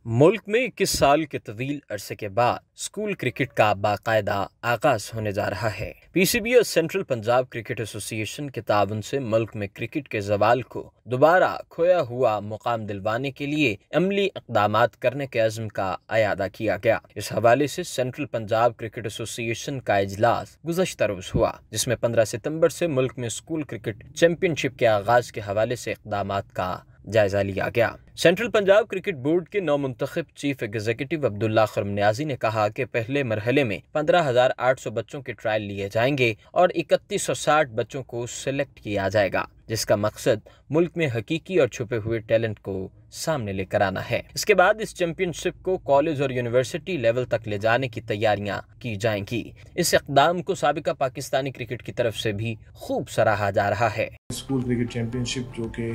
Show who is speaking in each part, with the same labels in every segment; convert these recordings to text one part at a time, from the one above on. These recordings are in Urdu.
Speaker 1: ملک میں 21 سال کے طویل عرصے کے بعد اسکول کرکٹ کا باقاعدہ آغاز ہونے جا رہا ہے۔ پی سی بی اور سینٹرل پنجاب کرکٹ ایسوسی ایشن کے تعاون سے ملک میں کرکٹ کے زوال کو دوبارہ کھویا ہوا مقام دلوانے کے لیے عملی اقدامات کرنے کے عزم کا اعادہ کیا گیا۔ اس حوالے سے سینٹرل پنجاب کرکٹ ایسوسی ایشن کا اجلاس گزشتہ روز ہوا، جس میں 15 ستمبر سے ملک میں اسکول کرکٹ چیمپئن شپ کے آغاز کے حوالے سے اقدامات کا جائزہ لیا گیا۔ سینٹرل پنجاب کرکٹ بورڈ کے نو منتخب چیف ایگزیکٹو عبداللہ خرم نیازی نے کہا کہ پہلے مرحلے میں 15,800 بچوں کے ٹرائل لیے جائیں گے اور 3160 بچوں کو سلیکٹ کیا جائے گا، جس کا مقصد ملک میں حقیقی اور چھپے ہوئے ٹیلنٹ کو سامنے لے کر آنا ہے۔ اس کے بعد اس چیمپئن شپ کو کالج اور یونیورسٹی لیول تک لے جانے کی تیاریاں کی جائیں گی۔ اس اقدام کو سابقہ پاکستانی کرکٹ کی طرف سے بھی خوب سراہا جا رہا ہے۔
Speaker 2: اسکول کرکٹ چیمپئن شپ جو کہ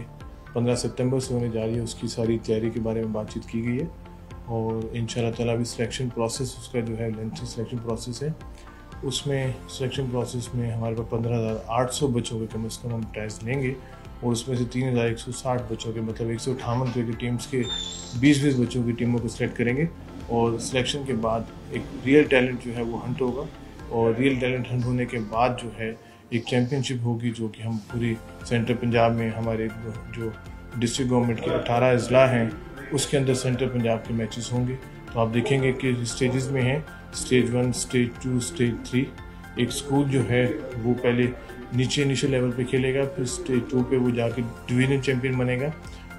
Speaker 2: 15 ستمبر سے ہونے جا رہی ہے، اس کی ساری تیاری کے بارے میں بات چیت کی گئی ہے، اور ان شاء اللہ تعالیٰ بھی سلیکشن پروسیس اس کا جو ہے لینتھی سلیکشن پروسیس ہے۔ اس میں سلیکشن پروسیس میں ہمارے پاس 15,800 بچوں کے کم از کم ہم ٹیسٹ لیں گے، اور اس میں سے 3,160 بچوں کے مطلب 158 کرکٹ ٹیمز کے 20 بچوں کی ٹیموں کو سلیکٹ کریں گے، اور سلیکشن کے بعد ایک ریئل ٹیلنٹ جو ہے وہ ہنٹ ہوگا، اور ریئل ٹیلنٹ ہنٹ ہونے کے بعد جو ہے ایک چیمپئن شپ ہوگی، جو کہ ہم پوری سینٹرل پنجاب میں ہمارے جو ڈسٹرکٹ گورنمنٹ کے 18 اضلاع ہیں اس کے اندر سینٹرل پنجاب کے میچز ہوں گے۔ تو آپ دیکھیں گے کہ اسٹیجز میں ہیں، اسٹیج 1، اسٹیج 2، اسٹیج 3۔ ایک اسکول جو ہے وہ پہلے نیچے لیول پہ کھیلے گا، پھر اسٹیج 2 پہ وہ جا کے ڈویژن چیمپئن بنے گا،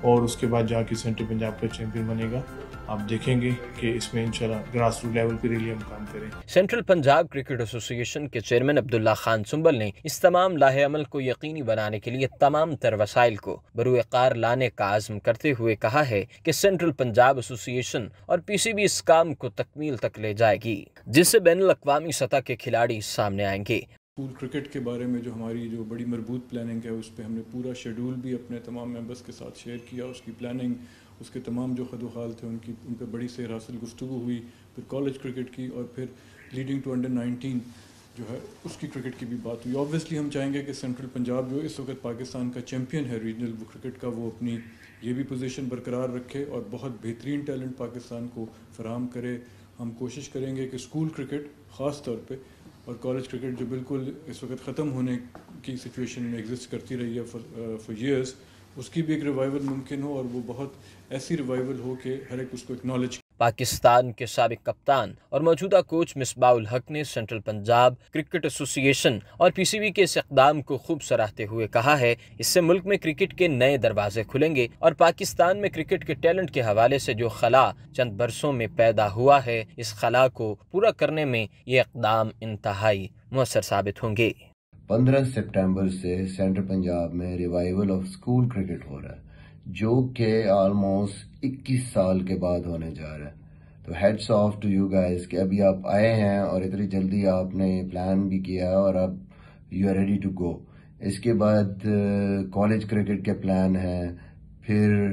Speaker 2: اور اس کے بعد جا کے سینٹرل پنجاب کا چیمپئن بنے گا۔ آپ دیکھیں گے کہ اس میں انشاءاللہ گراس روٹ لیول پہ ریلی ہم کام کریں۔
Speaker 1: سینٹرل پنجاب کرکٹ ایسوسی ایشن کے چیئرمین عبداللہ خان سنبل نے اس تمام لاہ عمل کو یقینی بنانے کے لیے تمام تر وسائل کو بروئے کار لانے کا عزم کرتے ہوئے کہا ہے کہ سینٹرل پنجاب ایسوسی ایشن اور پی سی بی اس کام کو تکمیل تک لے جائے گی، جس سے بین الاقوامی سطح کے کھلاڑی سامنے آئیں گے۔
Speaker 3: اسکول کرکٹ کے بارے میں جو ہماری جو بڑی مربوط پلاننگ ہے، اس پہ ہم نے پورا شیڈول بھی اپنے تمام ممبرس کے ساتھ شیئر کیا۔ اس کی پلاننگ، اس کے تمام جو خد و خال تھے ان پہ بڑی سیر حاصل گفتگو ہوئی، پھر کالج کرکٹ کی، اور پھر لیڈنگ ٹو انڈر 19 جو ہے اس کی کرکٹ کی بھی بات ہوئی۔ آبویسلی ہم چاہیں گے کہ سینٹرل پنجاب جو اس وقت پاکستان کا چیمپئن ہے ریجنل کرکٹ کا، وہ اپنی یہ بھی پوزیشن برقرار رکھے اور بہت بہترین ٹیلنٹ پاکستان کو فراہم کرے۔ ہم کوشش کریں گے کہ اسکول کرکٹ خاص طور پہ اور کالج کرکٹ جو بالکل اس وقت ختم ہونے کی سچویشن میں ایگزسٹ کرتی رہی ہے فار ایئرس، اس کی بھی ایک ریوائول ممکن ہو، اور وہ بہت ایسی ریوائول ہو کہ ہر ایک اس کو اکنالج۔
Speaker 1: پاکستان کے سابق کپتان اور موجودہ کوچ مصباح الحق نے سینٹرل پنجاب کرکٹ ایسوسی ایشن اور پی سی بی کے اس اقدام کو خوب سراہتے ہوئے کہا ہے، اس سے ملک میں کرکٹ کے نئے دروازے کھلیں گے، اور پاکستان میں کرکٹ کے ٹیلنٹ کے حوالے سے جو خلا چند برسوں میں پیدا ہوا ہے، اس خلا کو پورا کرنے میں یہ اقدام انتہائی مؤثر ثابت ہوں گے۔
Speaker 4: 15 ستمبر سے سینٹرل پنجاب میں ریوائول آف اسکول کرکٹ ہو رہا ہے، جو کہ آلموسٹ 21 سال کے بعد ہونے جا رہا ہے۔ تو heads of two you guys کہ ابھی آپ آئے ہیں اور اتنی جلدی آپ نے پلان بھی کیا ہے، اور اب you are ready to go. اس کے بعد کالج کرکٹ کے پلان ہیں، پھر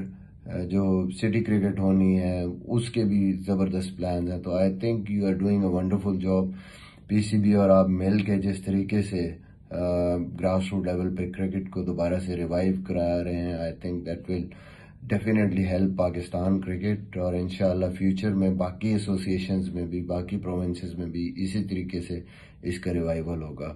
Speaker 4: جو سٹی کرکٹ ہونی ہے اس کے بھی زبردست پلان ہیں۔ تو I think you are doing a wonderful job. P C B اور آپ مل کے جس طریقے سے گراس روٹ لیول پہ کرکٹ کو دوبارہ سے ریوائیو کرا رہے ہیں، I think that will definitely help Pakistan cricket, اور انشاءاللہ فیوچر میں باقی ایسوسی ایشنز میں بھی، باقی پروونسز میں بھی اسی طریقے سے اس کا ریوائیول ہوگا۔